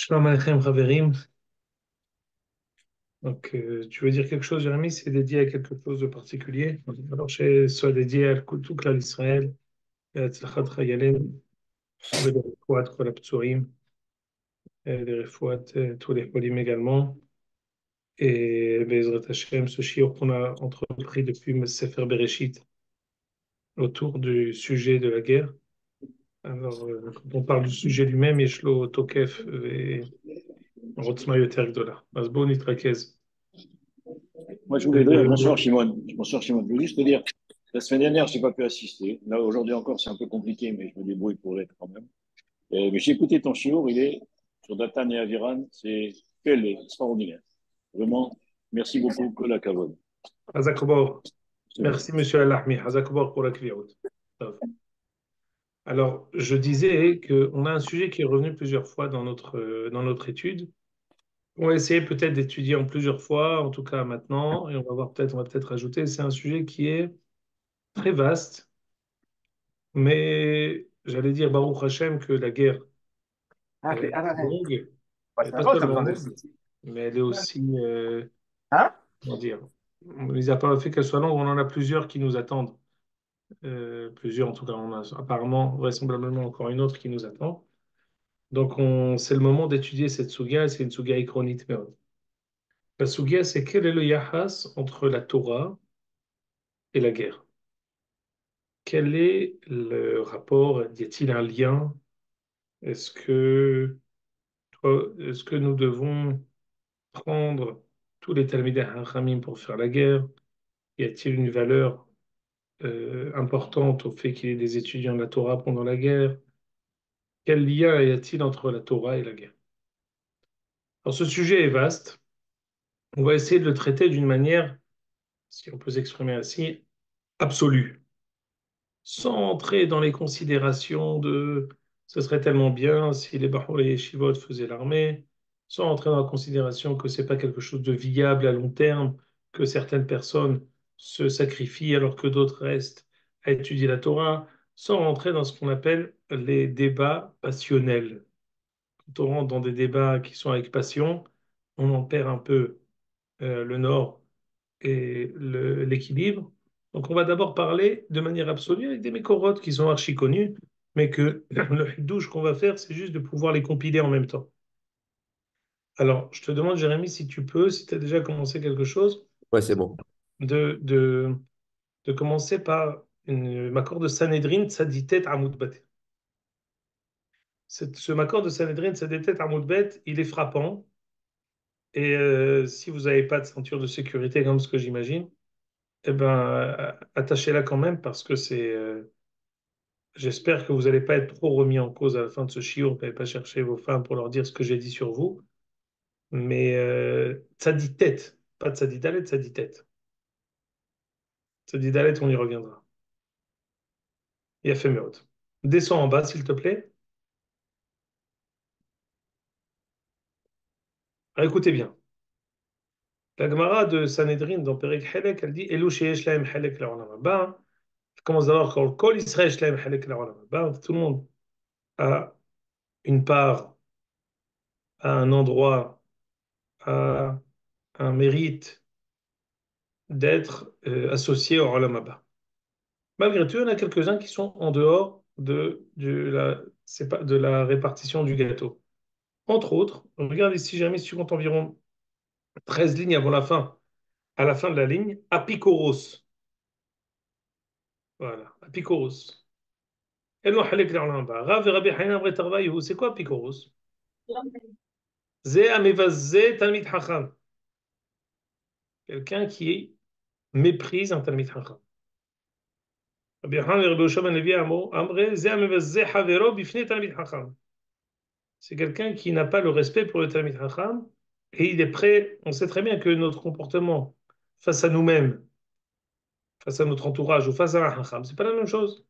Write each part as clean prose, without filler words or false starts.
Shalom Aleichem Chaverim. Donc, tu veux dire quelque chose, Jérémy? C'est dédié à quelque chose de particulier? Alors, soit dédié à tout Klal Israël, à Tzlachat Chayalem, les Refouat Kol HaPtsurim, les Refouat tous les Cholim également, et Bezrat Hashem, ce shiur qu'on a entrepris depuis Sefer Bereshit autour du sujet de la guerre. Alors, quand on parle du sujet lui-même, Yeshlo Tokef et Rotzma Yoter Gdola. Masbo Nitrakez. Moi, je voulais dire, bonsoir Shimon. Bonsoir Shimon. Je voulais juste te dire, la semaine dernière, je n'ai pas pu assister. Là, aujourd'hui encore, c'est un peu compliqué, mais je me débrouille pour l'être quand même. Mais j'ai écouté ton shiur, il est sur Datan et Aviran, c'est extraordinaire. Vraiment, merci beaucoup, Kola Kavod. Hazakobor. Merci, Monsieur Al-Lahmi. Hazakobor pour la cliente. Alors, je disais qu'on a un sujet qui est revenu plusieurs fois dans notre étude. On va essayer peut-être d'étudier en plusieurs fois, en tout cas maintenant, et on va peut-être ajouter, c'est un sujet qui est très vaste, mais j'allais dire, Baruch Hashem, que la guerre, elle est longue, elle n'est pas seulement longue, mais elle est aussi, comment dire, mis à part le fait qu'elle soit longue, on en a plusieurs qui nous attendent. Plusieurs, en tout cas, on a apparemment, vraisemblablement encore une autre qui nous attend. Donc, c'est le moment d'étudier cette sugia, c'est une sugia ichronite. La sugia, c'est quel est le yahas entre la Torah et la guerre? Quel est le rapport? Y a-t-il un lien? Est-ce que, est-ce que nous devons prendre tous les Talmidei Chachamim pour faire la guerre? Y a-t-il une valeur importante au fait qu'il y ait des étudiants de la Torah pendant la guerre? Quel lien y a-t-il entre la Torah et la guerre? Alors, ce sujet est vaste. On va essayer de le traiter d'une manière, si on peut s'exprimer ainsi, absolue, sans entrer dans les considérations de ce serait tellement bien si les Bahou et les Yeshivot faisaient l'armée, sans entrer dans la considération que c'est pas quelque chose de viable à long terme, que certaines personnes se sacrifient alors que d'autres restent à étudier la Torah, sans rentrer dans ce qu'on appelle les débats passionnels. Quand on rentre dans des débats qui sont avec passion, on en perd un peu le nord et l'équilibre. Donc, on va d'abord parler de manière absolue avec des mécorotes qui sont archi connus, mais que le douche qu'on va faire, c'est juste de pouvoir les compiler en même temps. Alors, je te demande, Jérémy, si tu peux, si tu as déjà commencé quelque chose, Ouais, c'est bon. de, de, de commencer par Makor de Sanhedrin, Tzaditet Amoud Bet. Ce Makor de Sanhedrin, Tzaditet Amoud Bet, il est frappant. Et si vous n'avez pas de ceinture de sécurité, comme ce que j'imagine, eh ben, attachez-la quand même parce que j'espère que vous n'allez pas être trop remis en cause à la fin de ce shiur. Vous n'allez pas chercher vos femmes pour leur dire ce que j'ai dit sur vous. Mais tzadi tête, pas tzadi dalet, tzadi tête. Tzadi dalet, on y reviendra. Il a fait mes hôtes. Descends en bas, s'il te plaît. Alors, écoutez bien. La Gemara de Sanhedrin dans Perek Helek, elle dit Elu sheyesh lahem helek la'olam haba. Elle commence d'abord quand Kol Israël yesh lahem helek la'olam haba. Tout le monde a une part, a un endroit, a un mérite d'être associé au Olam Haba. Malgré tout, il y en a quelques-uns qui sont en dehors de la répartition du gâteau. Entre autres, regarde ici, jamais si tu comptes environ 13 lignes avant la fin, à la fin de la ligne, Apikoros. Voilà, Apikoros. Elo halek le Olam Haba. Rav et Rabbi Hanan Bre Tarvaïhu, c'est quoi Apikoros? Ze amevazze Talmid Chacham. Quelqu'un qui méprise un Talmid Chacham. Rabbi Hanan et Rabbi Yoshua ben Levi Amre, Ze amevazze Havero bifnei Talmid Chacham. C'est quelqu'un qui n'a pas le respect pour le Talmid Chacham et il est prêt. On sait très bien que notre comportement face à nous-mêmes, face à notre entourage ou face à un Chacham, c'est pas la même chose.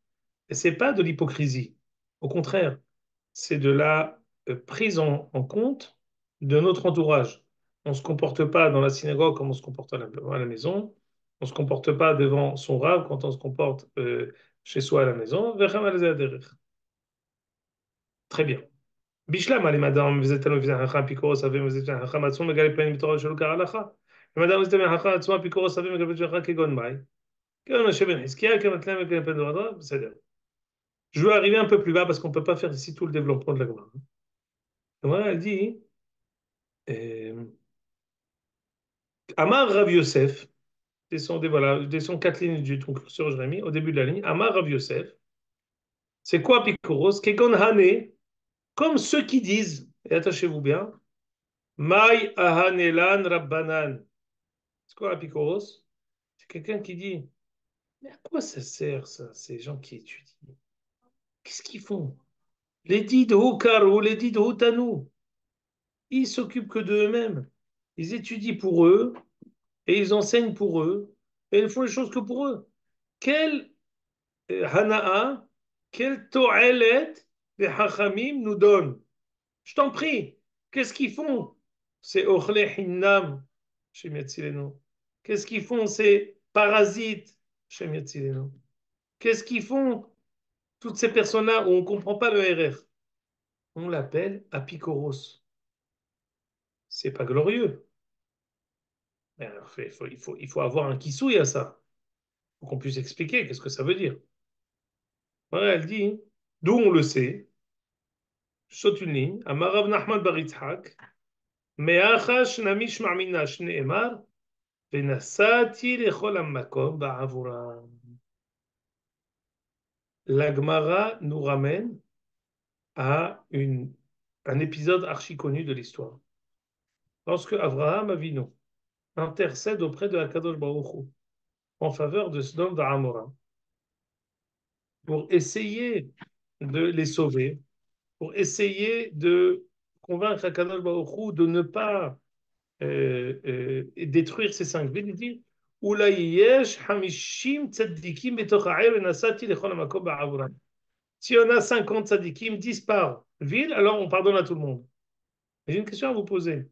Et c'est pas de l'hypocrisie. Au contraire, c'est de la prise en compte de notre entourage. On ne se comporte pas dans la synagogue comme on se comporte à la maison. On ne se comporte pas devant son rave quand on se comporte chez soi à la maison. Très bien. Bishlam, allez, madame, vous êtes un officier hacham, pikoro, savez, vous êtes un hacham, atzum, megali, pen, mitora, shelo, karalacha. Madame, vous êtes un hacham, atzum, pikoro, savez, megali, pen, hacham, kegon, mai. Kegon, Moshe ben Hizkia, kegon, tlem, megali, pen, dorada, c'est bien. Je veux arriver un peu plus bas parce qu'on ne peut pas faire ici tout le développement de la Gemara. La Gemara, elle dit, euh, Amar Rav Yosef, voilà, descends 4 lignes du ton curseur, Jérémie, au début de la ligne. Amar Rav Yosef, c'est quoi Pikoros? Kegon Hane, comme ceux qui disent, et attachez-vous bien, Mai Ahanelan Rabbanan. C'est quoi la Pikoros? C'est quelqu'un qui dit, mais à quoi ça sert ça, ces gens qui étudient? Qu'est-ce qu'ils font? Les dits de Hukaro, les dits de Hutanou, ils s'occupent que d'eux-mêmes. Ils étudient pour eux et ils enseignent pour eux et ils font les choses que pour eux. Quel Hana'a, quel To'elet les Hachamim nous donnent? Je t'en prie, qu'est-ce qu'ils font? C'est Ochle Hinnam, chez Metzileno. Qu'est-ce qu'ils font? C'est parasites, chez Metzileno. Qu'est-ce qu'ils font? Toutes ces personnes-là où on ne comprend pas le RR. On l'appelle Apikoros. C'est pas glorieux. Mais alors, il faut avoir un kissouille à ça. Il faut qu'on puisse expliquer qu'est-ce que ça veut dire. Voilà, elle dit, d'où on le sait, je saute une ligne, Amarav Nachman bar Yitzhak, Me'achash namish ma'mina shne'emar, Venasati lechol makom ba'avura. La Gemara nous ramène à un épisode archi connu de l'histoire. Lorsque Avraham Avinu intercède auprès de Akadosh Baruch Hu en faveur de Sodome et Amora pour essayer de les sauver, pour essayer de convaincre Akadosh Baruch Hu de ne pas détruire ces 5 villes, il dit Oula yesh hamishim tzadikim betoch ha'er venasati lechol hamakom ba'avuram. Si on a 50 tzadikim, 10 par ville, alors on pardonne à tout le monde. Mais j'ai une question à vous poser.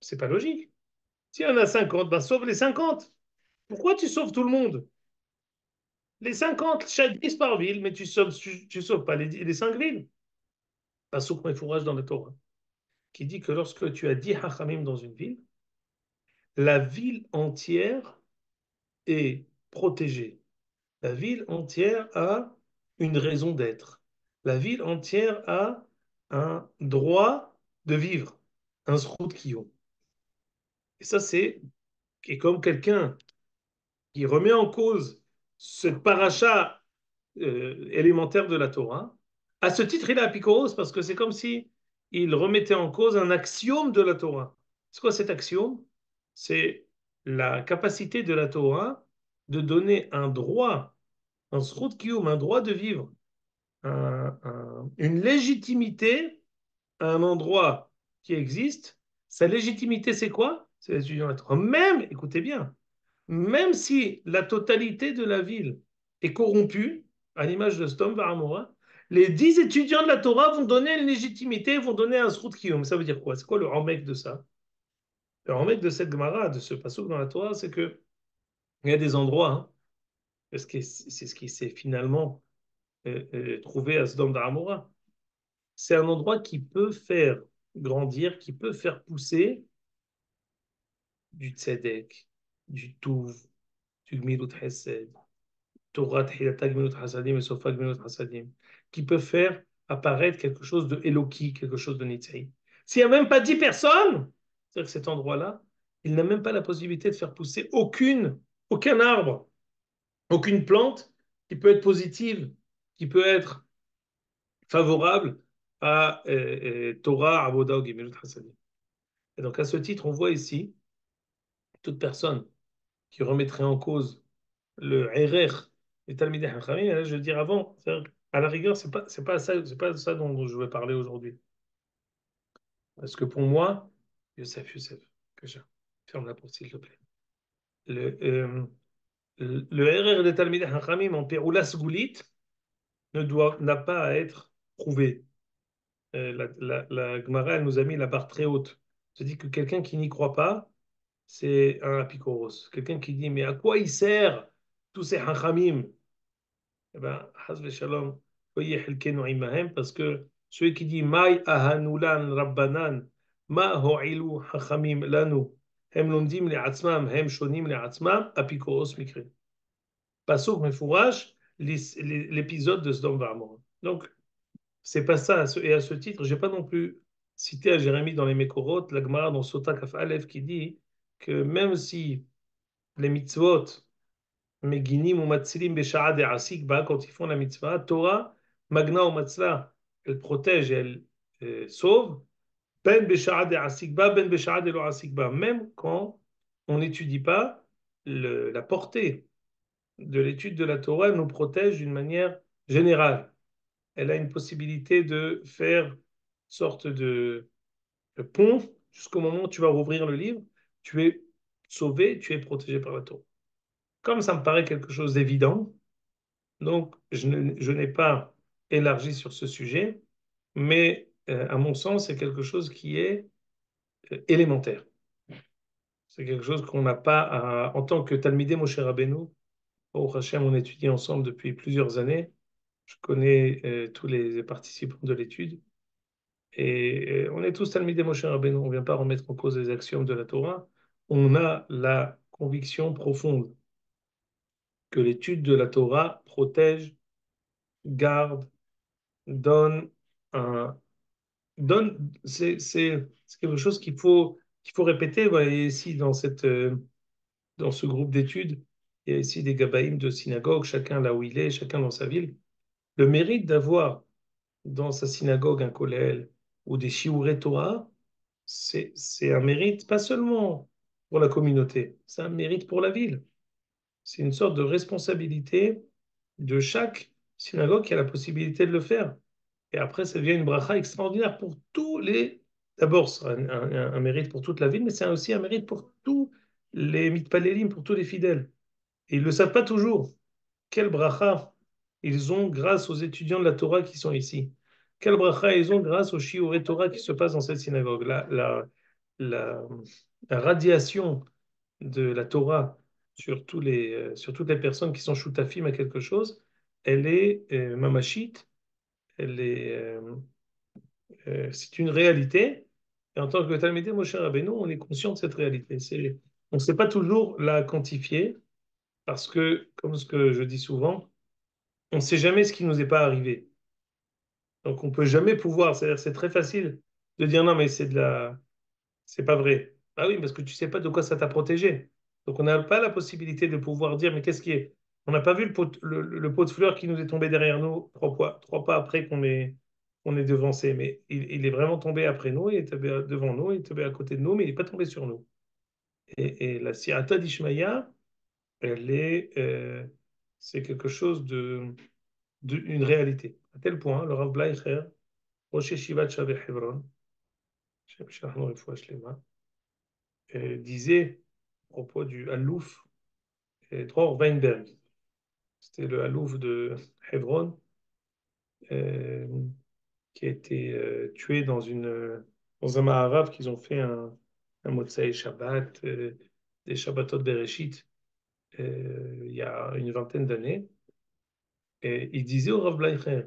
C'est pas logique. Si on a 50, ben sauve les 50. Pourquoi tu sauves tout le monde? Les 50, chaque 10 par ville, mais tu sauves pas les 5 villes. Pas sous mes fourrages dans le Torah, qui dit que lorsque tu as 10 hachamim dans une ville, la ville entière est protégée. La ville entière a une raison d'être. La ville entière a un droit de vivre, un zchut kiyum. Et ça, c'est comme quelqu'un qui remet en cause ce paracha élémentaire de la Torah. À ce titre, il est apikoros parce que c'est comme si il remettait en cause un axiome de la Torah. C'est quoi cet axiome? C'est la capacité de la Torah de donner un droit, un zchut kiyum, un droit de vivre, une légitimité à un endroit qui existe. Sa légitimité, c'est quoi? C'est l'étudiant de la Torah. Même, écoutez bien, même si la totalité de la ville est corrompue, à l'image de Sdom Varamora, les 10 étudiants de la Torah vont donner une légitimité, vont donner un zchut kiyum. Ça veut dire quoi? C'est quoi le remède de ça? Le remède de cette Gemara, de ce passouk dans la Torah, c'est que il y a des endroits, hein, parce que c'est ce qui s'est finalement trouvé à Sdom Varamora. C'est un endroit qui peut faire grandir, qui peut faire pousser du tzedek, du touv, du gmilut hesed, Torah Tchilata Gemilut Hasadim et Sofa Gemilut Hasadim, qui peut faire apparaître quelque chose de Eloki, quelque chose de Nitzri. S'il n'y a même pas 10 personnes, c'est-à-dire que cet endroit-là, il n'a même pas la possibilité de faire pousser aucun arbre, aucune plante qui peut être positive, qui peut être favorable à Torah, Avoda ou Gemilut Hasadim. Et donc à ce titre, on voit ici toute personne qui remettrait en cause le RR des Talmidei Hachamim, je veux dire avant, à la rigueur, c'est pas ça dont je vais parler aujourd'hui. Parce que pour moi, Youssef, que je ferme la porte s'il te plaît. Le, euh, le RR des Talmidei Hachamim en Péroula Sgoulit n'a pas à être prouvé. La Gemara, elle nous a mis la barre très haute. Se dit que quelqu'un qui n'y croit pas, c'est un apikoros. Quelqu'un qui dit, mais à quoi il sert tous ces Hachamim? Eh ben, Haz Shalom, parce que Celui qui dit Mai ahanulan rabbanan, ma ho'ilu hachamim lanu, hem lomdim le'atzmam, hem shonim le'atzmam, apikoros mikre. Pasuk mefourash, l'épisode de Sdom V'Amor. Donc, c'est pas ça. Et à ce titre, j'ai pas non plus cité à Jérémie dans les Mekorot, la Gemara dans Sota Kaf Aleph qui dit que même si les mitzvot, Meginim ou Matzilim Besha'a de Asikba, quand ils font la mitzvah, Torah, Magna ou Matzla, elle protège et elle sauve, Ben Besha'a de Asikba, Ben Besha'a de Lo Asikba, même quand on n'étudie pas la portée de l'étude de la Torah, elle nous protège d'une manière générale. Elle a une possibilité de faire une sorte de pont jusqu'au moment où tu vas rouvrir le livre, tu es sauvé, tu es protégé par la Torah. Comme ça me paraît quelque chose d'évident, donc je n'ai pas élargi sur ce sujet, mais à mon sens, c'est quelque chose qui est élémentaire. C'est quelque chose qu'on n'a pas en tant que Talmidei Moshe Rabbeinu. Au Hachem, on étudie ensemble depuis plusieurs années. Je connais tous les participants de l'étude. Et on est tous Talmidei Moshe Rabbeinu. On ne vient pas remettre en cause les axiomes de la Torah. On a la conviction profonde que l'étude de la Torah protège, garde, donne un, donne, c'est quelque chose qu'il faut répéter. Voilà, et ici, dans ce groupe d'études, il y a ici des gabaïms de synagogue, chacun là où il est, chacun dans sa ville. Le mérite d'avoir dans sa synagogue un kollel ou des shiurei Torah, c'est un mérite pas seulement pour la communauté, c'est un mérite pour la ville. C'est une sorte de responsabilité de chaque synagogue qui a la possibilité de le faire. Et après, ça devient une bracha extraordinaire pour tous les. D'abord, c'est un mérite pour toute la ville, mais c'est aussi un mérite pour tous les mitpalelim, pour tous les fidèles. Et ils ne le savent pas toujours. Quel bracha ils ont grâce aux étudiants de la Torah qui sont ici. Quel bracha ils ont grâce aux shiurei Torah qui se passent dans cette synagogue. La, la radiation de la Torah sur, sur toutes les personnes qui sont choutafim à quelque chose, elle est mamashite, c'est une réalité. Et en tant que Talmidei Moshe Rabbeinu, on est conscient de cette réalité. On ne sait pas toujours la quantifier parce que, comme ce que je dis souvent, on ne sait jamais ce qui nous est pas arrivé. Donc on peut jamais pouvoir. C'est-à-dire, c'est très facile de dire non, mais c'est pas vrai. Ah oui, parce que tu sais pas de quoi ça t'a protégé. Donc on n'a pas la possibilité de pouvoir dire, mais qu'est-ce qui est? On n'a pas vu le pot de fleurs qui nous est tombé derrière nous trois pas après qu'on est devancé. Mais il est vraiment tombé après nous, il est tombé devant nous, il est tombé à côté de nous, mais il n'est pas tombé sur nous. Et la Siyata d'Ishmaïa, elle c'est quelque chose une réalité. À tel point, le Rav Bleicher, Rosh Yeshivat Shavei Hebron, Shem Shachnu Refoua Shlema, disait à propos du Alouf Dror Weinberg, c'était le Alouf de Hebron, euh, qui a été tué dans un Maharav qu'ils ont fait un Motsei Shabbat, des Shabbatot Bereshit, il y a une vingtaine d'années. Et il disait au Rav Bleicher,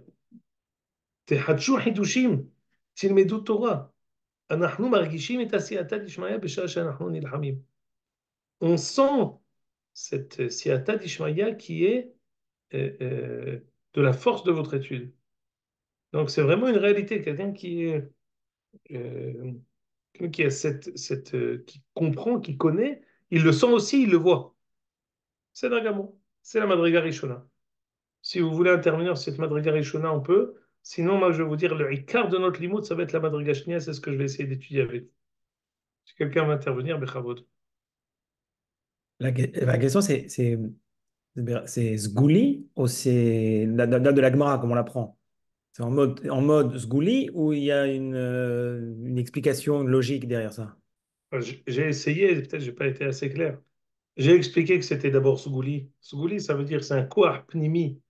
Tehadshu Hidushim, Tilmedu Torah. אנחנו מרגישים את עשייתא דשמיא בשעה שאנחנו נלחמים. On sent cette siyata d'Ishmaïa qui est de la force de votre étude. Donc c'est vraiment une réalité. Quelqu'un euh, qui a qui comprend, qui connaît, il le sent aussi, il le voit. C'est Dragamo, c'est la Madriga Rishona. Si vous voulez intervenir sur cette Madriga Rishona, on peut. Sinon, moi, je vais vous dire, le quart de notre limout, ça va être la Madriga Shnia, c'est ce que je vais essayer d'étudier avec vous. Si quelqu'un veut intervenir, Bechavod. La question, c'est Sgouli ou c'est la date de la Gemara, comme on l'apprend? C'est en mode Sgouli ou il y a une explication logique derrière ça? J'ai essayé, peut-être j'ai pas été assez clair. J'ai expliqué que c'était d'abord Sougouli. Sougouli, ça veut dire que c'est un koach pnimi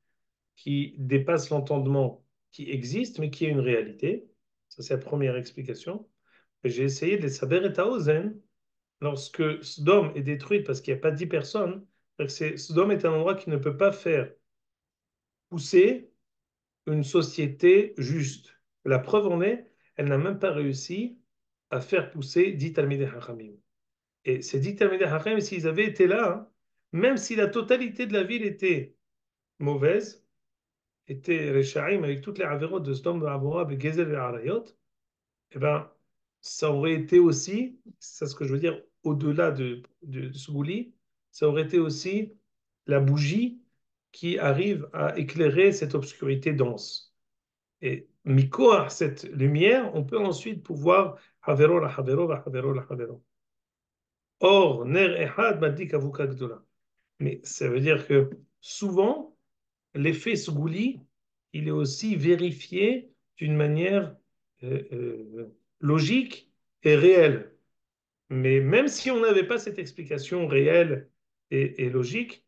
qui dépasse l'entendement, qui existe, mais qui est une réalité. Ça, c'est la première explication. Et j'ai essayé de les saber et taozen lorsque Sodome est détruite parce qu'il n'y a pas 10 personnes. Sodome est un endroit qui ne peut pas faire pousser une société juste. La preuve en est, elle n'a même pas réussi à faire pousser 10 Talmidei Chachamim. Et ces 10 Talmidei Chachamim, s'ils avaient été là, hein, même si la totalité de la ville était mauvaise, était Rechaim avec toutes les avérotes de Sdom, Amora, Gezel et Arayot, eh ben, ça aurait été aussi, c'est ce que je veux dire, au-delà de Sougouli, ça aurait été aussi la bougie qui arrive à éclairer cette obscurité dense. Et Mikoar, cette lumière, on peut ensuite pouvoir Havero la Havero la Havero la Havero. Or, Ner Ehad Madlik Avuka Gdola. Mais ça veut dire que souvent, l'effet Sougouli, il est aussi vérifié d'une manière logique et réelle. Mais même si on n'avait pas cette explication réelle et logique,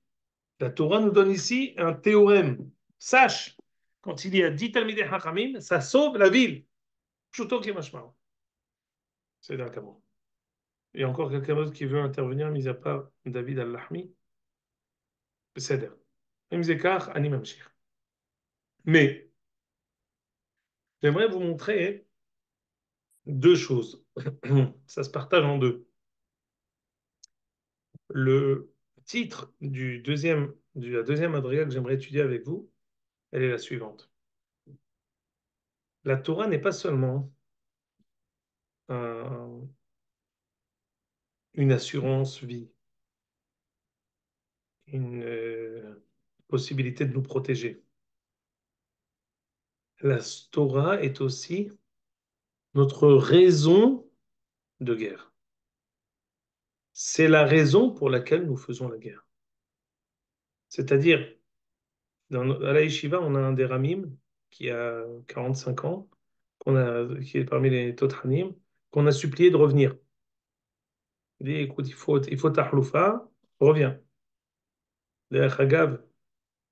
la Torah nous donne ici un théorème. Sache, quand il y a 10 Talmidei Hachamim, ça sauve la ville. Pshuto kemashmao. C'est d'un Cameroun. Il y a encore quelqu'un d'autre qui veut intervenir, mis à part David Al-Lahmi. C'est-à-dire, mais j'aimerais vous montrer deux choses. Ça se partage en deux. Le titre de la deuxième adrien que j'aimerais étudier avec vous, elle est la suivante. La Torah n'est pas seulement une assurance vie, une possibilité de nous protéger. La Torah est aussi notre raison de guerre. C'est la raison pour laquelle nous faisons la guerre. C'est-à-dire, à la Yeshiva, on a un des Ramim qui a 45 ans, qui est parmi les Tothanim, qu'on a supplié de revenir. Il dit, écoute, il faut tahloufa, reviens. D'ailleurs, Hagav,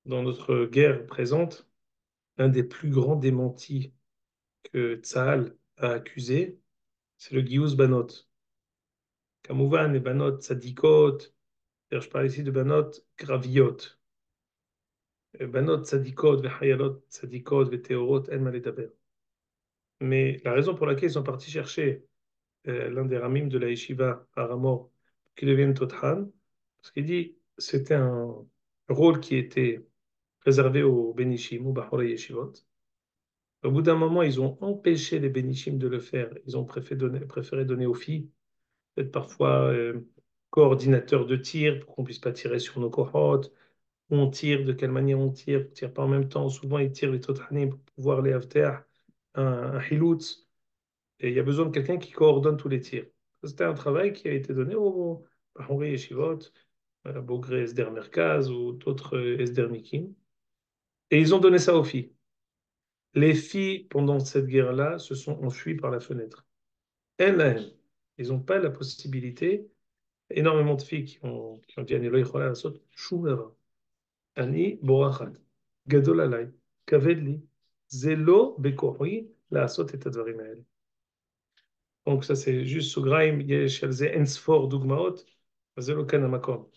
dans notre guerre présente, l'un des plus grands démentis que Tzahal a accusé, c'est le Gius Banot. Kamouvan, les Banot Tzadikot, je parle ici de Banot Graviot. Banot Tzadikot, Vechayalot Tzadikot, Veteorot, En Maledaber. Mais la raison pour laquelle ils sont partis chercher l'un des Ramim de la Yeshiva à Ramor, qui devienne Tothan, parce qu'il dit c'était un rôle qui était réservé aux Benishim, aux Bahorei Yeshivot. Au bout d'un moment, ils ont empêché les Benishim de le faire. Ils ont préféré donner aux filles, peut-être parfois coordinateur de tir, pour qu'on puisse pas tirer sur nos kohot. On tire, de quelle manière on tire pas en même temps. Souvent, ils tirent les Tothanim pour pouvoir les avter un hilutz. Et il y a besoin de quelqu'un qui coordonne tous les tirs. C'était un travail qui a été donné aux Bahorei Yeshivot, Bogré Esder Merkaz ou d'autres Esder Mikim. Et ils ont donné ça aux filles. Les filles, pendant cette guerre-là, se sont enfuies par la fenêtre. Elles, ils n'ont pas la possibilité. Énormément de filles qui ont dit Ani lo yichola lasot shum davar. Ani borachat. Gadol alay. Kaved li. Ze lo bekochi לעשות את הדברים האלה. Donc ça c'est juste סוגריים, יש על זה אין-ספור דוגמאות, אבל זה לא כאן המקום.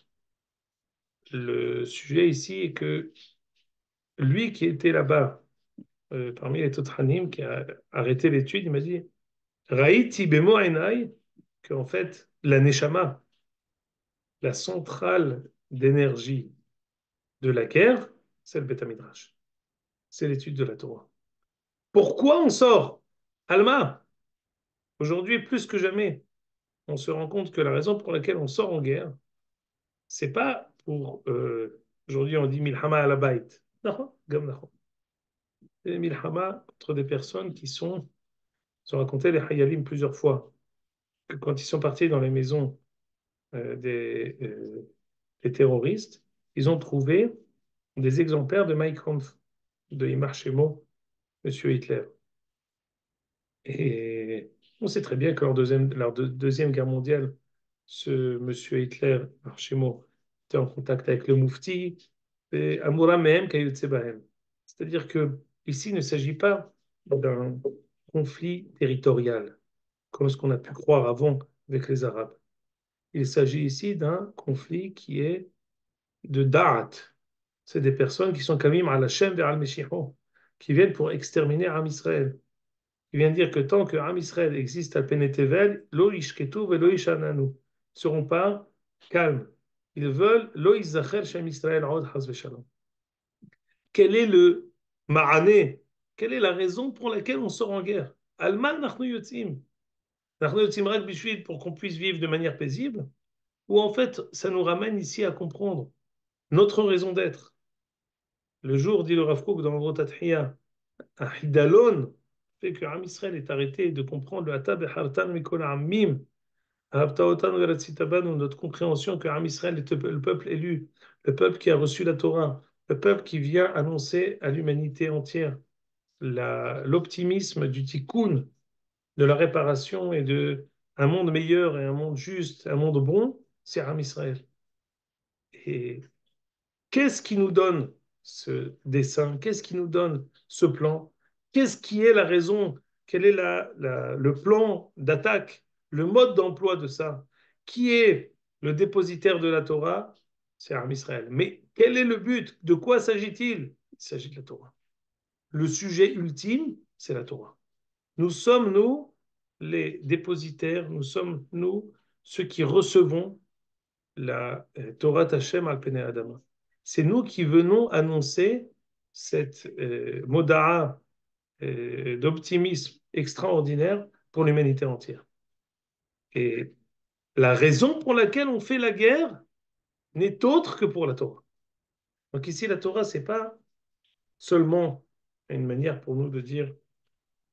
Le sujet ici est que lui qui était là-bas, parmi les Tothanim, qui a arrêté l'étude, il m'a dit Raïti bemo enai, qu'en fait, la Neshama, la centrale d'énergie de la guerre, c'est le Beth Midrash. C'est l'étude de la Torah. Pourquoi on sort Alma, aujourd'hui plus que jamais, on se rend compte que la raison pour laquelle on sort en guerre, c'est pas pour. Aujourd'hui, on dit Milhama à la Baït. Non, Gam Nahon. C'est Milhama contre des personnes qui sont. Ils ont raconté les Hayalim plusieurs fois, que quand ils sont partis dans les maisons des terroristes, ils ont trouvé des exemplaires de Mein Kampf, de Imar Shemo, Monsieur Hitler. Et on sait très bien que lors de Deuxième Guerre mondiale, ce Monsieur Hitler, Imar Shemo, était en contact avec le Moufti, et Amoura Mehem Kayutse Bahem. C'est-à-dire que ici, il ne s'agit pas d'un conflit territorial, comme ce qu'on a pu croire avant avec les Arabes. Il s'agit ici d'un conflit qui est de Da'at. C'est des personnes qui sont kamim al Hashem vers al Meshiho, qui viennent pour exterminer Am Israël. Il vient dire que tant que Am Israël existe à Penetevel, lo ishketu ve lo ishananu, ne seront pas calmes. Ils veulent lo izacher shem Israël od chas v'shalom. Quel est le ma'ané? Quelle est la raison pour laquelle on sort en guerre? Alman nachnu yotzim. Nachnu yotzim rak bishvil pour qu'on puisse vivre de manière paisible? Ou en fait, ça nous ramène ici à comprendre notre raison d'être. Le jour, dit le Rav Kook dans le Rotathiya, un hidalon fait que Am Israël est arrêté de comprendre le Hata behartan mikol amim, notre compréhension que Am Israël est le peuple élu, le peuple qui a reçu la Torah, le peuple qui vient annoncer à l'humanité entière l'optimisme du tikkun, de la réparation et de un monde meilleur et un monde juste, un monde bon, c'est Am Israël. Et qu'est-ce qui nous donne ce dessin? Qu'est-ce qui nous donne ce plan? Qu'est-ce qui est la raison? Quel est le plan d'attaque, le mode d'emploi de ça? Qui est le dépositaire de la Torah? C'est Am Israël. Mais quel est le but? De quoi s'agit-il? Il s'agit de la Torah. Le sujet ultime, c'est la Torah. Nous sommes, nous, les dépositaires, nous sommes, nous, ceux qui recevons la Torah Hashem al Pnei Adama. C'est nous qui venons annoncer cette moda'a d'optimisme extraordinaire pour l'humanité entière. Et la raison pour laquelle on fait la guerre n'est autre que pour la Torah. Donc ici, la Torah, c'est pas seulement une manière pour nous de dire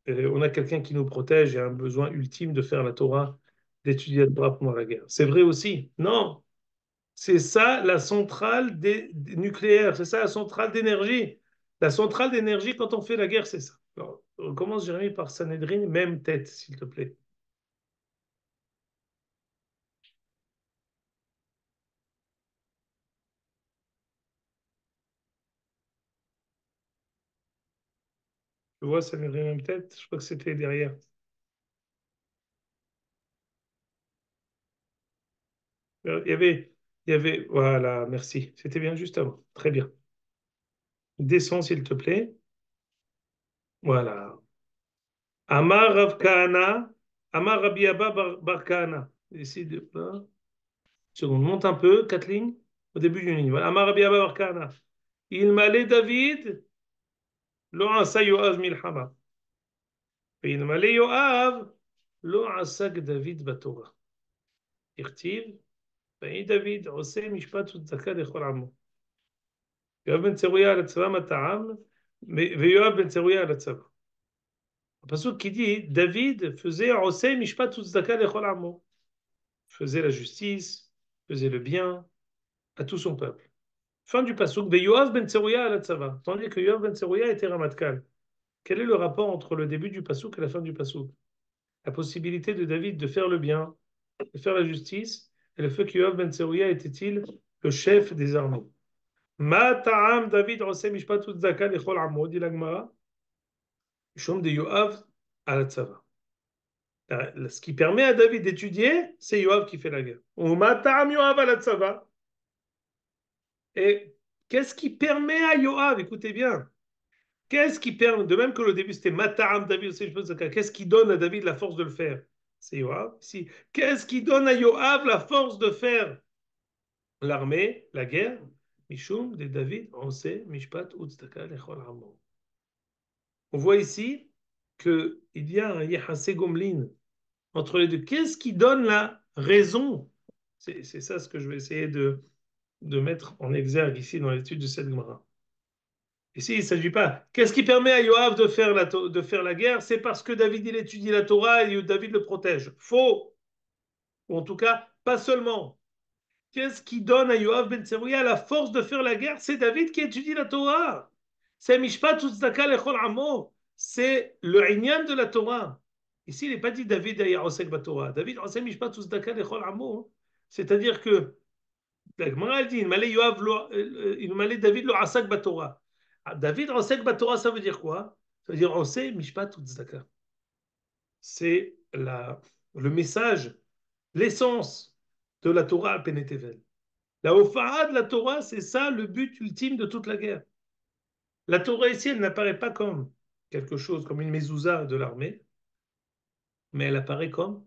on a quelqu'un qui nous protège et un besoin ultime de faire la Torah, d'étudier la Torah pendant la guerre. C'est vrai aussi. Non, c'est ça la centrale nucléaire, c'est ça la centrale d'énergie. La centrale d'énergie, quand on fait la guerre, c'est ça. Alors, on commence, Jérémie, par Sanhedrin, même tête, s'il te plaît. Tu vois, Sanhedrin, même tête, je crois que c'était derrière. Il y avait, voilà, merci. C'était bien juste avant. Très bien. Descends, s'il te plaît. Voilà. Amar Rav Kahana, Amar Rabbi Abba Bar Kahana. Ici, là. Seconde, monte un peu, 4 lignes, au début d'une ligne. Voilà. Amar Rabbi Abba Bar Kahana. Il m'allait David, lo asa Yoav milchama. Il m'allait Yoav, lo asak David batora. Irtiv, David, עושה משפט וצדקה לכל עמו. יואב בן צרויה על הצבא מטעם, ויואב בן צרויה על הצבא. Le pasuk qui dit David faisait עושה משפט וצדקה לכל עמו. Faisait la justice, faisait le bien à tout son peuple. Fin du pasuk, Yoav ben Tserouya à la tzava. Tandis que Yoav ben Tserouya était Ramatkal. Quel est le rapport entre le début du pasuk et la fin du pasuk? La possibilité de David de faire le bien, de faire la justice, et le fait que Yoav ben Tserouya était-il le chef des armées. Ma ta'am David oseh mishpat utzaka lechol amo, dit la Gemara, Shom de Yoav à la tzava. Ce qui permet à David d'étudier, c'est Yoav qui fait la guerre. Ou ma ta'am Yoav à la tzava. Et qu'est-ce qui permet à Yoav, écoutez bien, qu'est-ce qui permet, de même que le début c'était Mata'am David, qu'est-ce qui donne à David la force de le faire? C'est Yoav. Si. Qu'est-ce qui donne à Yoav la force de faire l'armée, la guerre? Mishum de David, on sait, Mishpat Utzdaka Lechol Amo. On voit ici qu'il y a un Yehasé Gomlin entre les deux. Qu'est-ce qui donne la raison? C'est ça ce que je vais essayer de mettre en exergue ici dans l'étude de cette Gemara. Ici, il ne s'agit pas. Qu'est-ce qui permet à Yoav de faire la guerre? C'est parce que David, il étudie la Torah et David le protège. Faux. Ou en tout cas, pas seulement. Qu'est-ce qui donne à Yoav ben Tserouya la force de faire la guerre? C'est David qui étudie la Torah. C'est Mishpat Utzdaka Lechol Amo. C'est le Inyan de la Torah. Ici, il n'est pas dit David Osek Batorah. David Osek Mishpat Utzdaka Lechol Amo. C'est-à-dire que la Gemara dit il m'allait David lo Asak Batorah. David Osek Batorah, ça veut dire quoi? Ça veut dire Osek Mishpat Utzdaka. C'est le message, l'essence de la Torah à Penetevel. La Hofa'a de la Torah, c'est ça le but ultime de toute la guerre. La Torah ici, elle n'apparaît pas comme quelque chose, comme une mezouza de l'armée, mais elle apparaît comme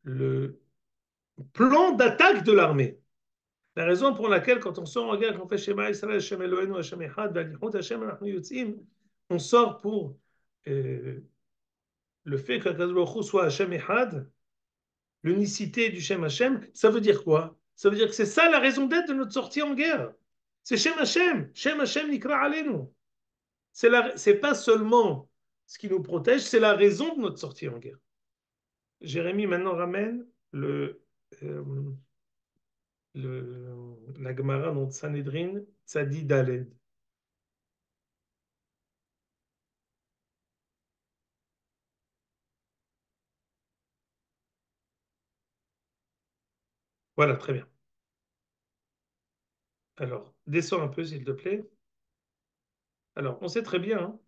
le plan d'attaque de l'armée. La raison pour laquelle, quand on sort en guerre, qu'on fait Shema Israël, Hashem Eloheinu, Hashem Echad, V'alichut Hashem, Anachnu Yotzim, on sort pour le fait qu'Akadosh Baruch Hu soit Hashem Echad, l'unicité du Shem Hashem. Ça veut dire quoi? Ça veut dire que c'est ça la raison d'être de notre sortie en guerre. C'est Shem Hashem. Shem Hashem Nikra Aleinu. C'est pas seulement ce qui nous protège, c'est la raison de notre sortie en guerre. Jérémie maintenant ramène euh, la Gemara dans Sanhedrin, Tzadi Daled. Voilà, très bien. Alors, descends un peu, s'il te plaît. Alors, on sait très bien hein,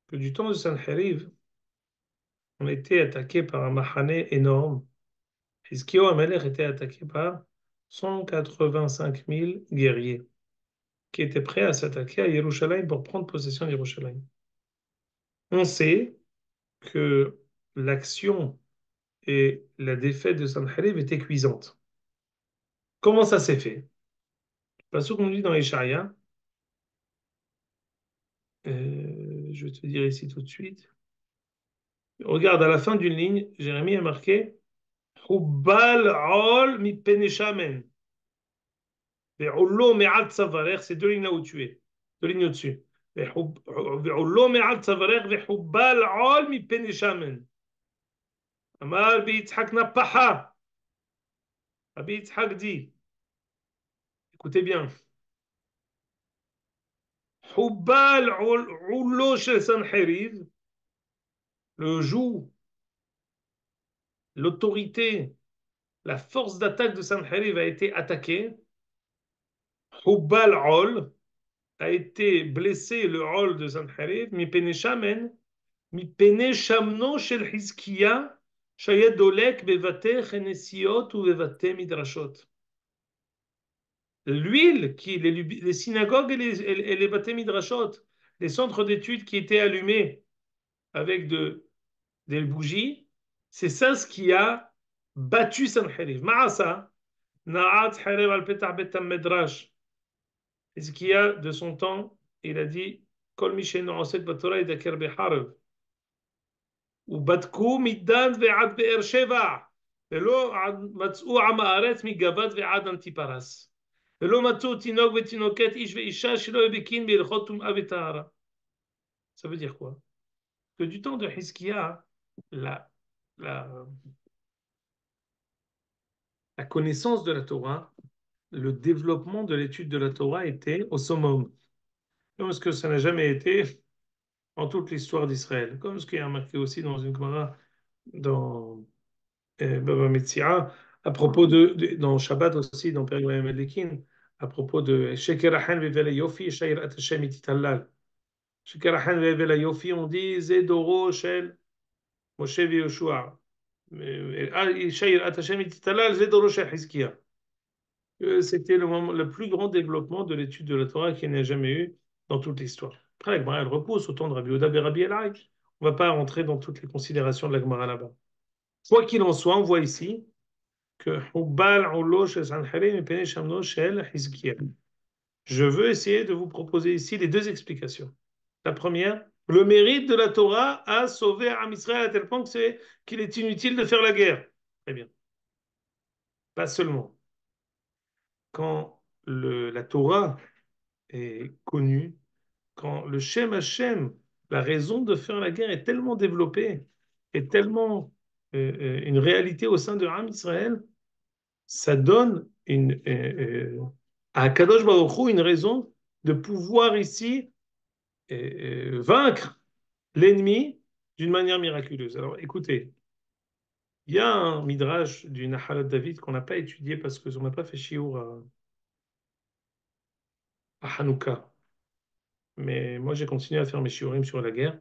que du temps de Sanheriv, on était attaqué par un mahané énorme. Hizkiyahu Amalek était attaqué par 185 000 guerriers qui étaient prêts à s'attaquer à Yerushalayim pour prendre possession de Yerushalayim. On sait que l'action et la défaite de Sanheriv étaient cuisantes. Comment ça s'est fait? Parce qu'on dit dans Ishaïa, je vais te dire ici tout de suite. Regarde, à la fin d'une ligne, Jérémie a marqué Hubbal ol mi peneshamen. Ve'ullo me'al tsavarech, c'est deux lignes là où tu es, deux lignes au-dessus. Ve'ullo me'al tsavarech ve'hubbal ol mi peneshamen. Amar bi'yitzhak napaha. Rabbi Yitzhak dit, écoutez bien, Hubbal ullo shel Sanheriv, le joug, l'autorité, la force d'attaque de Sanheriv a été attaquée. Hubbal ol a été blessé, le ol de Sanheriv, mi peneshamen, mi peneshamno shel Hizkiya, shayed dolek bevate chenesiot ou bevate midrashot. L'huile, les synagogues et les bate midrashot, les centres d'études qui étaient allumés avec des bougies, c'est ça ce qui a battu Sanheriv. Ma'asa, na'at harev al petah betam medrash. Hizkiya, de son temps, il a dit Kol mi she'eino osek batorah yedaker beharv. ובדקו מדן ועד באר שבע, ולא מצאו עם הארץ מגבת ועד אנטיפרס. ולא מצאו תינוק ותינוקת, איש ואישה שלא יהיו בקין בהלכות טומאה וטהרה. Ça veut dire quoi? Que du temps de Hizkiya, la, la connaissance de la Torah, le développement de l'étude de la Torah était au summum. Comme ce que ça n'a jamais été en toute l'histoire d'Israël. Comme ce qui est marqué aussi dans une Gemara dans Baba Metzia, à propos dans Shabbat aussi, dans Père Melekin, à propos de Shekerahan Vevela Yofi, Shairat Hashem Ititallal. Shekerahan Vevela Yofi, on dit Zedoro Shel Moshe Yoshua. Shairat Hashem Ititallal, Zedoro Shel Hizkiya. C'était le plus grand développement de l'étude de la Torah qu'il n'y a jamais eu dans toute l'histoire. Après, la Gemara, elle repose au temps de Rabbi Yehuda et Rabbi Elai. On ne va pas rentrer dans toutes les considérations de la Gemara là-bas. Quoi qu'il en soit, on voit ici que je veux essayer de vous proposer ici les deux explications. La première, le mérite de la Torah a sauvé Am Israël à tel point qu'il est inutile de faire la guerre. Très bien. Pas seulement. Quand la Torah est connue, quand le Shem Hashem, la raison de faire la guerre est tellement développée, est tellement une réalité au sein de Am Israël, ça donne à Kadosh Baruch Hu une raison de pouvoir ici vaincre l'ennemi d'une manière miraculeuse. Alors écoutez, il y a un midrash du Nahalat David qu'on n'a pas étudié parce qu'on n'a pas fait shiur à Hanouka. Mais moi j'ai continué à faire mes shiurim sur la guerre.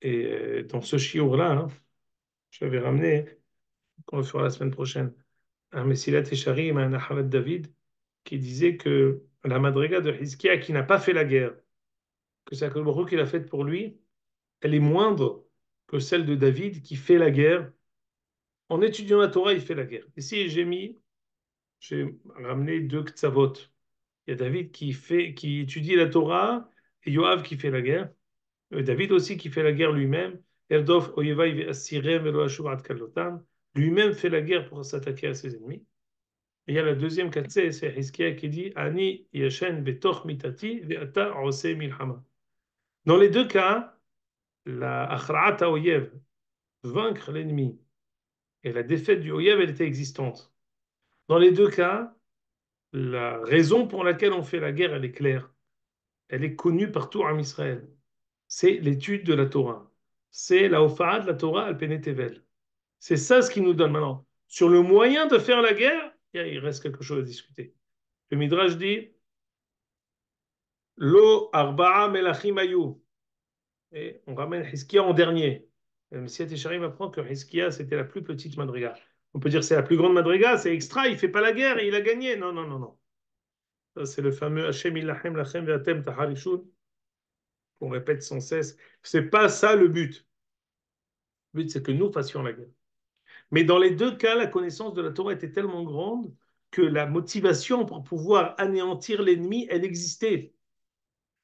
Et dans ce shiur-là, hein, je l'avais ramené, qu'on va faire la semaine prochaine, un Messilat Esharim, un Nahalat David, qui disait que la madriga de Hizkiya qui n'a pas fait la guerre, que c'est Akadosh Baruch Hu qui l'a faite pour lui, elle est moindre que celle de David qui fait la guerre. En étudiant la Torah, il fait la guerre. Ici, j'ai ramené deux ktsavot. Il y a David qui étudie la Torah et Yoav qui fait la guerre. David aussi qui fait la guerre lui-même. Erdof Oyevai Asirem Velo Ashuv Ad Kalotam. Lui-même fait la guerre pour s'attaquer à ses ennemis. Et il y a la deuxième katsé, c'est Hiskia qui dit Ani Yashen Betoch Mitati Ve'ata Ose Milhama. Dans les deux cas, la Achra'at Oyev, vaincre l'ennemi, et la défaite du Oyev, elle était existante. Dans les deux cas, la raison pour laquelle on fait la guerre, elle est claire. Elle est connue partout en Israël. C'est l'étude de la Torah. C'est la Hofa'a de la Torah al Penetevel. C'est ça ce qui nous donne maintenant. Sur le moyen de faire la guerre, il reste quelque chose à discuter. Le Midrash dit Lo arba'a melachim ayu. Et on ramène Hiskia en dernier. Le Messiah Tisharim apprend que Hiskia, c'était la plus petite madriga. On peut dire c'est la plus grande madriga, c'est extra, il fait pas la guerre et il a gagné. Non, non, non, non. Ça, c'est le fameux Hashem ilachem lachem ve'atem taharishun qu'on répète sans cesse. C'est pas ça le but. Le but, c'est que nous fassions la guerre. Mais dans les deux cas, la connaissance de la Torah était tellement grande que la motivation pour pouvoir anéantir l'ennemi, elle existait.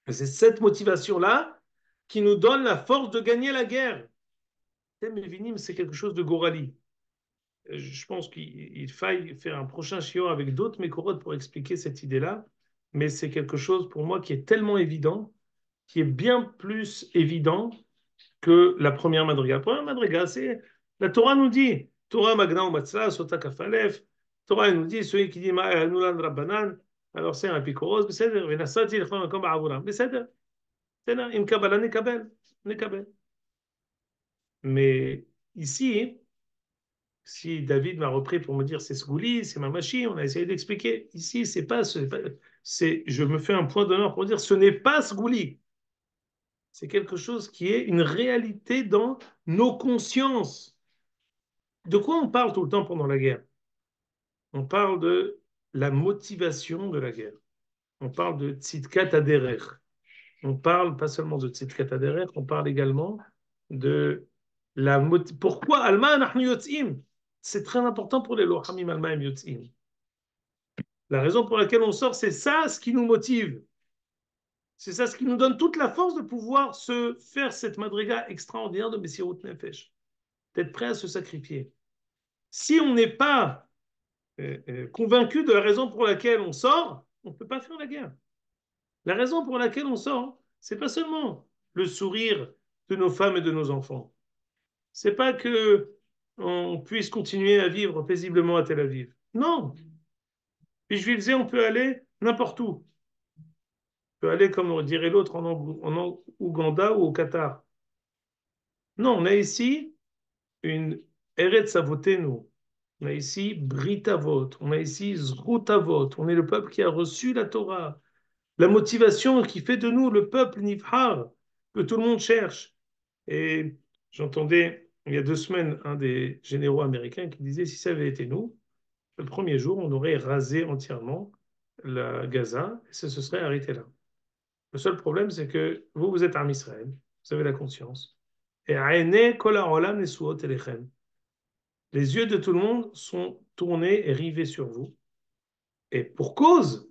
Et c'est cette motivation-là qui nous donne la force de gagner la guerre. C'est quelque chose de Gorali. Je pense qu'il faille faire un prochain shiur avec d'autres mécorotes pour expliquer cette idée-là, mais c'est quelque chose pour moi qui est tellement évident, qui est bien plus évident que la première madriga. La première madriga, c'est la Torah nous dit Torah magna umatzla sota kafalef. Torah nous dit celui qui dit ma'anulan rabbanan, alors c'est un picoros, בסדר, ונסעתי לכל מקום בעבורם, בסדר, בסדר, אם קבלה נקבל, נקבל. Mais ici, si David m'a repris pour me dire c'est Sgouli, c'est ma machine, on a essayé d'expliquer. Ici, je me fais un point d'honneur pour dire ce n'est pas Sgouli. C'est quelque chose qui est une réalité dans nos consciences. De quoi on parle tout le temps pendant la guerre? On parle de la motivation de la guerre. On parle de tzidkat aderer. On parle pas seulement de tzidkat aderer, on parle également de pourquoi Alma nahnu yotzim? C'est très important pour les Lohamim Alma yotzim. La raison pour laquelle on sort, c'est ça ce qui nous motive. C'est ça ce qui nous donne toute la force de pouvoir se faire cette madriga extraordinaire de Messirut Nefesh. D'être prêt à se sacrifier. Si on n'est pas convaincu de la raison pour laquelle on sort, on ne peut pas faire la guerre. La raison pour laquelle on sort, c'est pas seulement le sourire de nos femmes et de nos enfants. C'est pas que on puisse continuer à vivre paisiblement à Tel Aviv. Non. Puis je disais, on peut aller n'importe où. On peut aller, comme dirait l'autre, en Ouganda ou au Qatar. Non, on a ici une Eretz Avotenu. On a ici Brit Avot. On a ici Zrut Avot. On est le peuple qui a reçu la Torah. La motivation qui fait de nous le peuple Nifhar, que tout le monde cherche. Et j'entendais il y a 2 semaines un des généraux américains qui disait si ça avait été nous, le premier jour, on aurait rasé entièrement la Gaza et ça se serait arrêté là. Le seul problème, c'est que vous êtes en Israël, vous avez la conscience. Et les yeux de tout le monde sont tournés et rivés sur vous. Et pour cause,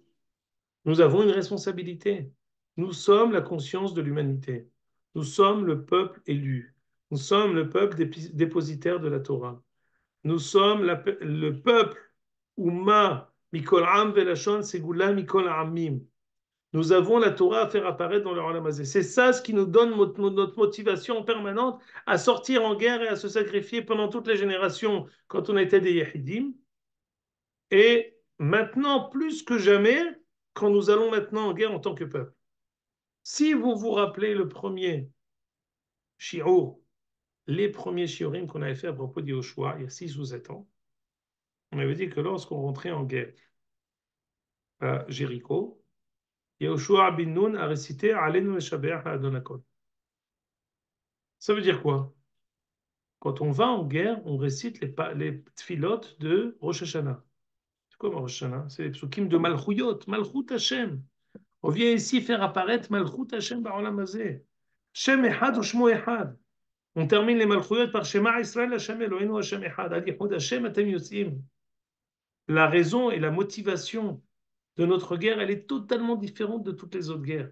nous avons une responsabilité. Nous sommes la conscience de l'humanité. Nous sommes le peuple élu. Nous sommes le peuple dépositaire de la Torah. Nous sommes le peuple Oumma Mikol Am Velashon Segula Mikol Amim. Nous avons la Torah à faire apparaître dans le Olam Hazé. C'est ça ce qui nous donne notre motivation permanente à sortir en guerre et à se sacrifier pendant toutes les générations quand on était des Yahidim. Et maintenant, plus que jamais, quand nous allons maintenant en guerre en tant que peuple. Si vous vous rappelez le premier shiur, les premiers shiurim qu'on avait fait à propos d'Yoshua il y a 6 ou 7 ans, on avait dit que lorsqu'on rentrait en guerre à Jéricho, Yoshua bin Nun a récité Alenu Meshabeach Adonakol. Ça veut dire quoi? Quand on va en guerre, on récite les tfilotes de Rosh Hashanah. C'est quoi Rosh Hashanah? C'est les psukim de Malchuyot, Malchut Hashem. On vient ici faire apparaître Malchut Hashem Ba'olam Hazeh. Shem Echad ou Shmo Echad. On termine les Malchuyot par Shema Israël Hashem Eloheinu Hashem Echad, Ad Yichud Hashem Atem Yotzim. La raison et la motivation de notre guerre, elle est totalement différente de toutes les autres guerres.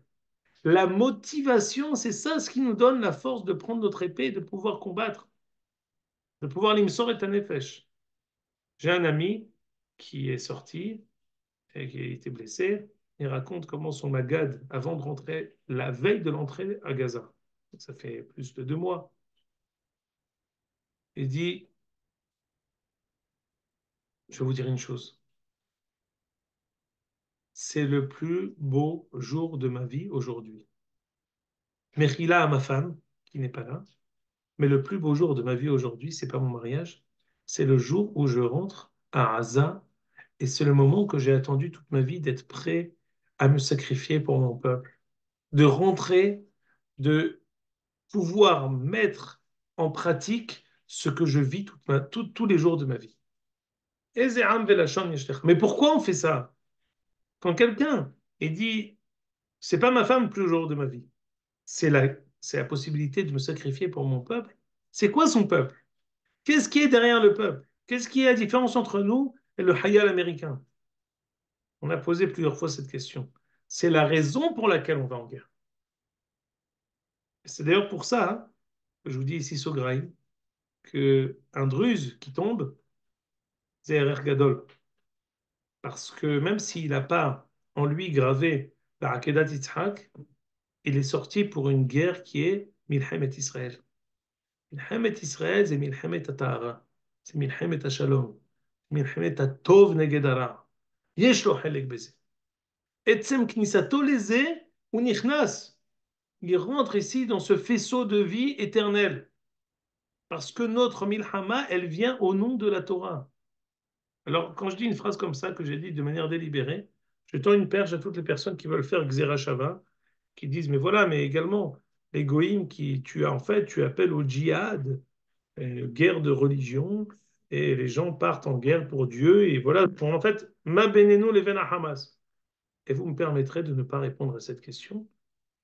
La motivation, c'est ça ce qui nous donne la force de prendre notre épée et de pouvoir combattre, de pouvoir l'imsor et tanefesh. J'ai un ami qui est sorti et qui a été blessé. Il raconte comment son magad, avant de rentrer, la veille de l'entrée à Gaza, ça fait plus de 2 mois, il dit, je vais vous dire une chose, c'est le plus beau jour de ma vie aujourd'hui. Mechila à ma femme, qui n'est pas là, mais le plus beau jour de ma vie aujourd'hui, c'est pas mon mariage, c'est le jour où je rentre à Gaza, et c'est le moment que j'ai attendu toute ma vie d'être prêt à me sacrifier pour mon peuple, de rentrer, de pouvoir mettre en pratique ce que je vis tous les jours de ma vie. Mais pourquoi on fait ça? Quand quelqu'un est dit, c'est pas ma femme le plus jour de ma vie, c'est la possibilité de me sacrifier pour mon peuple. C'est quoi son peuple? Qu'est-ce qui est derrière le peuple? Qu'est-ce qui est la différence entre nous et le Hayal américain? On a posé plusieurs fois cette question. C'est la raison pour laquelle on va en guerre. C'est d'ailleurs pour ça que je vous dis ici, Sograï, qu'un druze qui tombe, c'est RR Gadol. Parce que même s'il n'a pas en lui gravé la Akedat Yitzhak, il est sorti pour une guerre qui est Milhemet Israël. Milhemet Israël, c'est Milhemet Tahara, c'est Milhemet Shalom, Milhemet Tov Neged Hara. Yesh lo chelek beze. Etzem knisato leze ou nichnas. Il rentre ici dans ce faisceau de vie éternelle. Parce que notre Milhama, elle vient au nom de la Torah. Alors, quand je dis une phrase comme ça, que j'ai dit de manière délibérée, je tends une perche à toutes les personnes qui veulent faire Xera Shava, qui disent, mais voilà, mais également, les goïms qui, tu appelles au djihad, guerre de religion, et les gens partent en guerre pour Dieu, et voilà, en fait, ma benenu levena Hamas. Et vous me permettrez de ne pas répondre à cette question,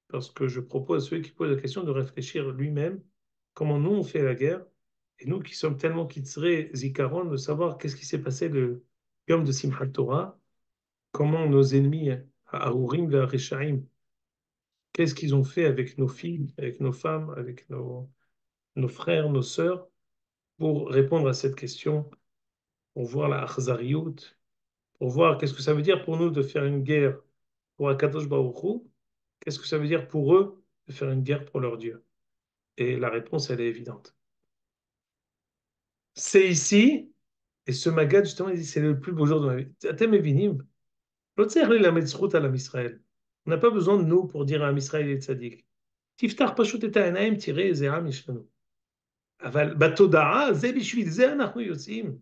parce que je propose à ceux qui posent la question de réfléchir lui-même comment nous on fait la guerre, et nous qui sommes tellement kitzré zikaron, de savoir qu'est-ce qui s'est passé le Yom de Simchat Torah, comment nos ennemis, Aourim et Reshaim, qu'est-ce qu'ils ont fait avec nos filles, avec nos femmes, avec nos frères, nos sœurs, pour répondre à cette question, pour voir la Achzariout, pour voir qu'est-ce que ça veut dire pour nous de faire une guerre pour Akadosh Baruch Hu, qu'est-ce que ça veut dire pour eux de faire une guerre pour leur Dieu. Et la réponse, elle est évidente. C'est ici, et ce Magad, justement, il dit c'est le plus beau jour de ma vie. Atem evinim, lo tzarich li lamed zchut al Am Israël. On n'a pas besoin de nous pour dire à Am Israël et tzaddik. Tiftach pashut et ha'enaim, tirei ze am yishlanu. Aval batoda'a, ze bishvil ze anachnu yotzim.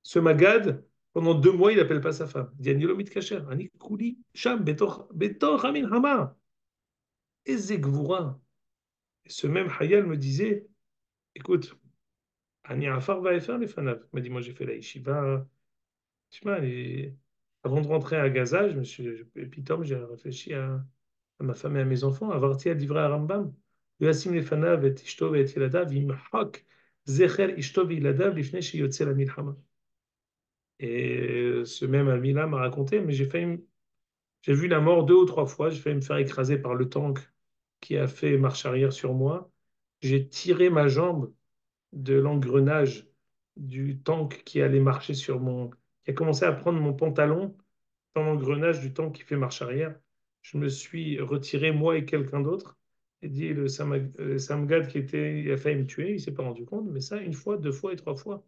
Ce Magad, pendant 2 mois, il n'appelle pas sa femme. Il dit ani lo mitkacher, ani kuli sham betoch hamilchama. Eze gvura. Et ce même Hayal me disait, écoute, ani afar va'efer lefanav. Il m'a dit, moi j'ai fait la yeshiva. Tu vois, avant de rentrer à Gaza, et puis Tom, j'ai réfléchi à ma femme et à mes enfants. Avarti à Divrei Rambam. Yoasim lefanav et ishto et yiladav imhak zecher ishto yiladav lifnei sheyotze la milchama. Et ce même ami-là m'a raconté, mais j'ai vu la mort 2 ou 3 fois. J'ai failli me faire écraser par le tank qui a fait marche arrière sur moi. J'ai tiré ma jambe de l'engrenage du tank qui allait marcher qui a commencé à prendre mon pantalon dans l'engrenage du tank qui fait marche arrière. Je me suis retiré, moi et quelqu'un d'autre, et dit le Samgad il a failli me tuer, il s'est pas rendu compte, mais ça, 1 fois, 2 fois et 3 fois.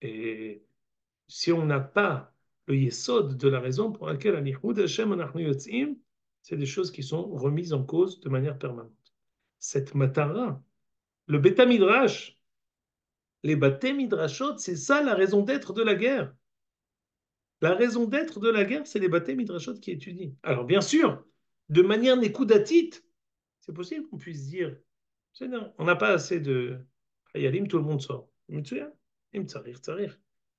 Et si on n'a pas le yesod de la raison pour laquelle Anichud Hashem Anachnu Yotzim, c'est des choses qui sont remises en cause de manière permanente. Cette matara, le Beta Midrash, les Baté Midrashot, c'est ça la raison d'être de la guerre. La raison d'être de la guerre, c'est les Baté Midrashot qui étudient. Alors bien sûr, de manière nékoudatite, c'est possible qu'on puisse dire, on n'a pas assez de Hayalim, tout le monde sort.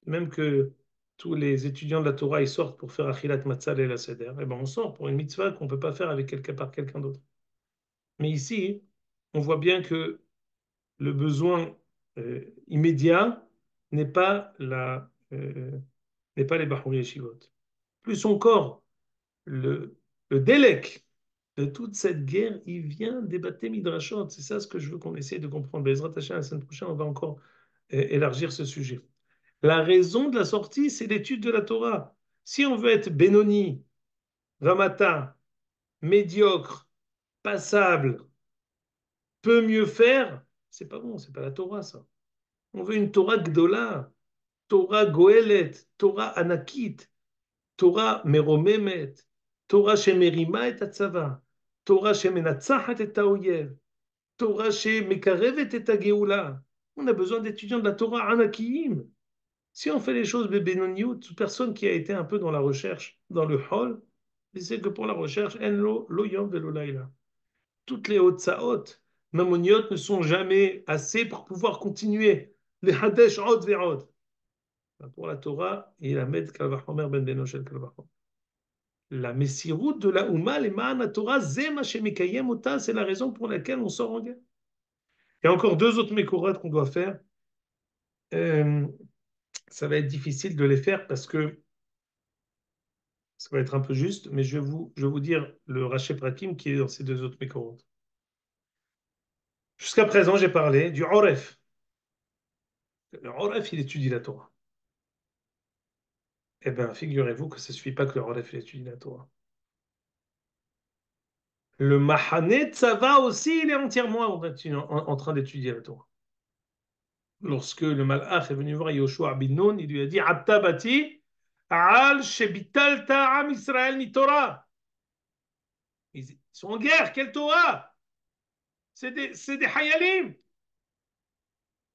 Même que tous les étudiants de la Torah ils sortent pour faire Achilat Matzal et la Seder, et ben on sort pour une mitzvah qu'on ne peut pas faire avec par quelqu'un d'autre. Mais ici, on voit bien que le besoin immédiat n'est pas, n'est pas les Bahouri Yeshivot. Plus encore, le, le délec de toute cette guerre, il vient des Bate Midrashot. C'est ça ce que je veux qu'on essaye de comprendre. Bezrat Hashem, la semaine prochaine, on va encore élargir ce sujet. La raison de la sortie, c'est l'étude de la Torah. Si on veut être Benoni, Ramata, médiocre, passable, peut mieux faire, c'est pas bon, c'est pas la Torah, ça. On veut une Torah Gdola, Torah Goelet, Torah Anakit, Torah Meromemet, Torah Shemerima et Atzava, Torah Shemenatzachat et Taoyev, Torah Shemekarevet et Geoula. On a besoin d'étudiants de la Torah Anakim. Si on fait les choses Benoniout, toute personne qui a été un peu dans la recherche, dans le hall, il sait que pour la recherche, en lo yom velo laila. Toutes les hautes mammoniot ne sont jamais assez pour pouvoir continuer. Les hadesh od ve'od. Pour la Torah, et la med kalvachomer ben benoshel kalvachomer. La messiroute de la Ouma, les ma'an Torah, zema shemikayem ota, c'est la raison pour laquelle on sort en guerre. Il y a encore deux autres mécorotes qu'on doit faire. Ça va être difficile de les faire parce que ça va être un peu juste, mais je vais vous dire le Raché Prakim qui est dans ces deux autres mécorotes. Jusqu'à présent, j'ai parlé du Oref. Le Oref, il étudie la Torah. Eh bien, figurez-vous que ça ne suffit pas que le Oref il étudie la Torah. Le Mahanet Tzava aussi, il est entièrement en train d'étudier la Torah. Lorsque le Malach est venu voir Yoshua bin Nun, il lui a dit Attabati al shebitalta am Israël mi Torah. Ils sont en guerre, quelle Torah? C'est des Hayalim.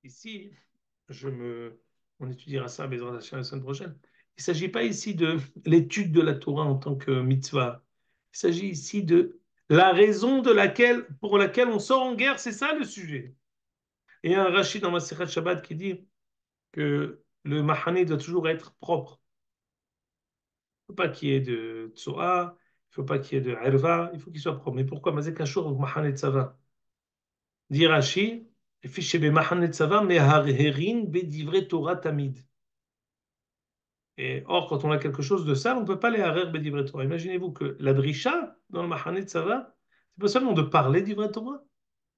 Ici, on étudiera ça à Bezrat Hashem la semaine prochaine. Il ne s'agit pas ici de l'étude de la Torah en tant que mitzvah. Il s'agit ici de la raison pour laquelle on sort en guerre, c'est ça le sujet. Et il y a un Rashi dans Masechet Shabbat qui dit que le Mahane doit toujours être propre. Il ne faut pas qu'il y ait de Tsoa, il ne faut pas qu'il y ait de Herva, il faut qu'il soit propre. Mais pourquoi Mazek Ashur Mahane Tzava? Dit Rashi, Fiché be Mahane Tzava, mais Harherin be Divrei Torah Tamid. Et or, quand on a quelque chose de ça, on ne peut pas les harer bedivret Torah. Imaginez-vous que la drisha, dans le Mahané Tzava, c'est pas seulement de parler d'ivret Torah,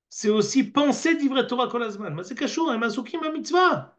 c'est aussi penser d'ivret Torah kolazman. Mais c'est cachou, un masukim à mitzvah.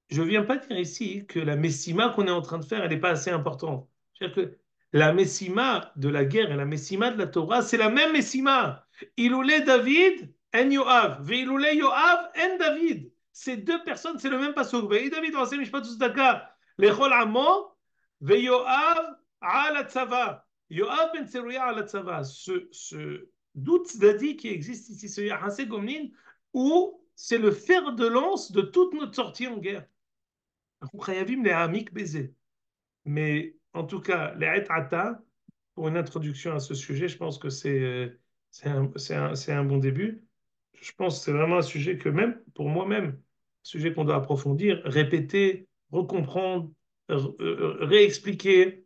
Je ne viens pas dire ici que la messima qu'on est en train de faire, elle n'est pas assez importante. C'est-à-dire que la messima de la guerre et la messima de la Torah, c'est la même messima. Iloulé David, en Yoav. Veiloulé Yoav, en David. Ces deux personnes, c'est le même pasuk. Vei David, on sait, Mishpat Tzedaka. Lechol Amo, ve Yoav, ala tzava. Yoav ben Tseruya ala tzava. Ce doute d'Adi qui existe ici, ce Yahasé Gomnin, où c'est le fer de lance de toute notre sortie en guerre. Mais en tout cas, les Ata, pour une introduction à ce sujet, je pense que c'est un bon début. Je pense que c'est vraiment un sujet que même pour moi-même, un sujet qu'on doit approfondir, répéter, recomprendre, réexpliquer,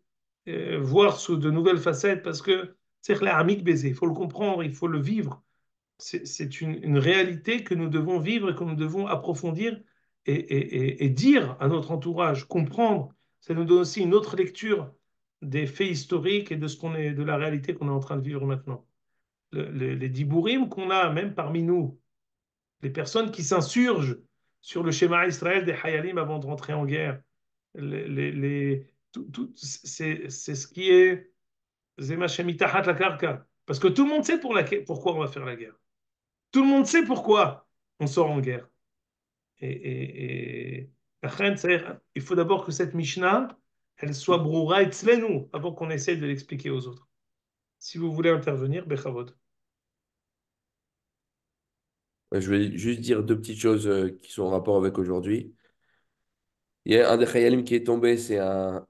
voir sous de nouvelles facettes, parce que c'est l'amique baiser, il faut le comprendre, il faut le vivre. C'est une réalité que nous devons vivre et que nous devons approfondir et dire à notre entourage, comprendre. Ça nous donne aussi une autre lecture des faits historiques et de de la réalité qu'on est en train de vivre maintenant. Les dibourim qu'on a, même parmi nous, les personnes qui s'insurgent sur le schéma Israël des Hayalim avant de rentrer en guerre, c'est ce qui est Zema Shemitahat la Karka. Parce que tout le monde sait pourquoi on va faire la guerre. Tout le monde sait pourquoi on sort en guerre. La reine, il faut d'abord que cette Mishnah, elle soit broura et tzlenu avant qu'on essaye de l'expliquer aux autres. Si vous voulez intervenir, Bechavod. Je vais juste dire deux petites choses qui sont en rapport avec aujourd'hui. Il y a un des Chayalim qui est tombé, c'est un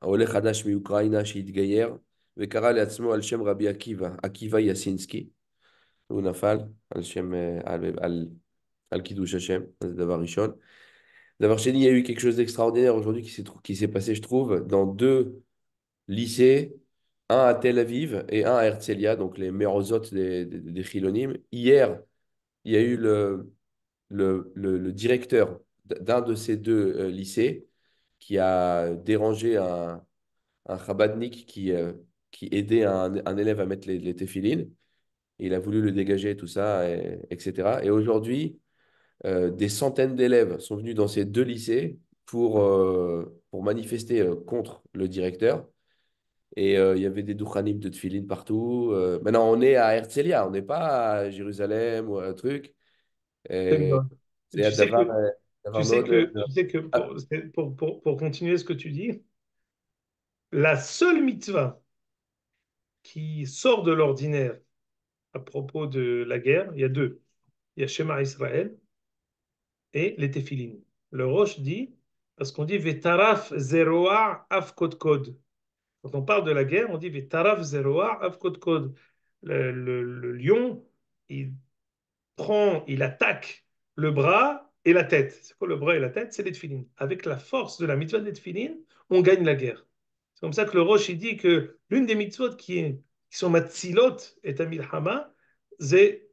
Olech Hadash mi-Ukraina שהתגייר, וקרא לעצמו על שם רבי עקיבא יסינסקי. הוא נפל על שם, על קידוש השם, זה דבר ראשון. D'abord, chez nous, il y a eu quelque chose d'extraordinaire aujourd'hui qui s'est passé, je trouve, dans deux lycées un à Tel Aviv et un à Herzliya, donc les Merozot des Chilonim. Hier, il y a eu le directeur d'un de ces deux lycées qui a dérangé un Chabadnik qui aidait un élève à mettre les téfilines. Il a voulu le dégager, tout ça, etc. Et aujourd'hui, des centaines d'élèves sont venus dans ces deux lycées pour manifester contre le directeur. Et il y avait des douchanim de tefilin partout. Maintenant, on est à Herzliya, on n'est pas à Jérusalem ou à un truc. Et Et c'est à Davar, Davar מאוד, tu sais que ah, pour continuer ce que tu dis, la seule mitzvah qui sort de l'ordinaire à propos de la guerre, il y a deux. Il y a Shema Israël et les Téphilines. Le Roche dit, parce qu'on dit Vetaraf zeroa af kod kod. Quand on parle de la guerre, on dit Vetaraf zeroa af kod kod. Le lion, il il attaque le bras et la tête. C'est quoi le bras et la tête? C'est les tefilines. Avec la force de la mitzvah des tefilines, on gagne la guerre. C'est comme ça que le Roche il dit que l'une des mitzvot qui sont matzilot et tamilhama, c'est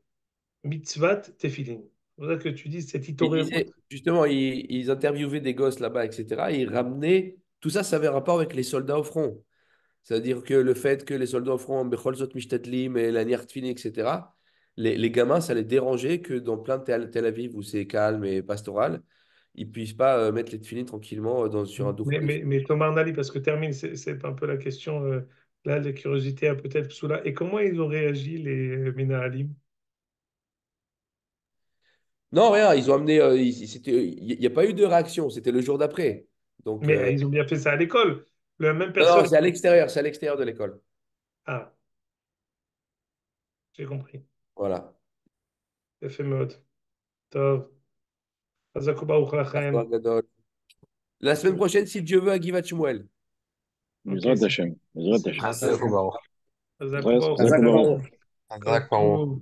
mitzvat tefilin. C'est pour ça que tu dis cette itorérut. justement, ils interviewaient des gosses là-bas, etc. Et ils ramenaient. Tout ça, ça avait rapport avec les soldats au front. C'est-à-dire que le fait que les soldats au front, Bechol Zot Mishtatlim et la Niartfini, etc., les gamins, ça les dérangeait que dans plein de Tel Aviv où c'est calme et pastoral, ils puissent pas mettre les tefilines tranquillement sur un Doukhan. Mais Thomas Arnali, parce que termine, c'est un peu la question, là, la curiosité a peut-être sous là. Et comment ils ont réagi, les Ménahalim? Non, rien, ils ont amené. Il n'y a pas eu de réaction, c'était le jour d'après. Donc, Mais ils ont bien fait ça à l'école. La même non, non, personne. c'est à l'extérieur de l'école. Ah, j'ai compris. Voilà. יפה מאוד. טוב, חזק וברוך לכם. La semaine prochaine, si Dieu veut, à Givat Shmuel. אוקיי, Bezrat Hashem. Bezrat Hashem. חזק Bezrat וברוך לכם. Hashem. כל טוב.